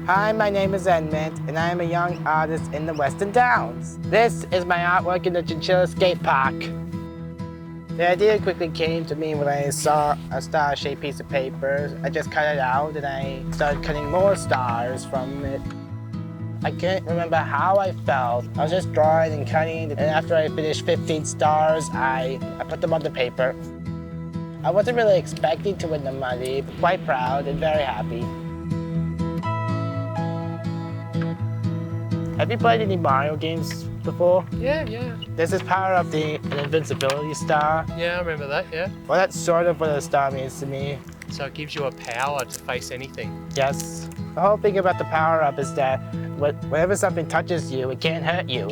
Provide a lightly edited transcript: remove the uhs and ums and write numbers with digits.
Hi, my name is Edmund, and I am a young artist in the Western Downs. This is my artwork in the Chinchilla skate park. The idea quickly came to me when I saw a star-shaped piece of paper. I just cut it out and I started cutting more stars from it. I can't remember how I felt. I was just drawing and cutting, and after I finished 15 stars, I put them on the paper. I wasn't really expecting to win the money, but quite proud and very happy. Have you played any Mario games before? Yeah. There's this power of the invincibility star. Yeah, I remember that, yeah. Well, that's sort of what a star means to me. So it gives you a power to face anything. Yes. The whole thing about the power-up is that whenever something touches you, it can't hurt you.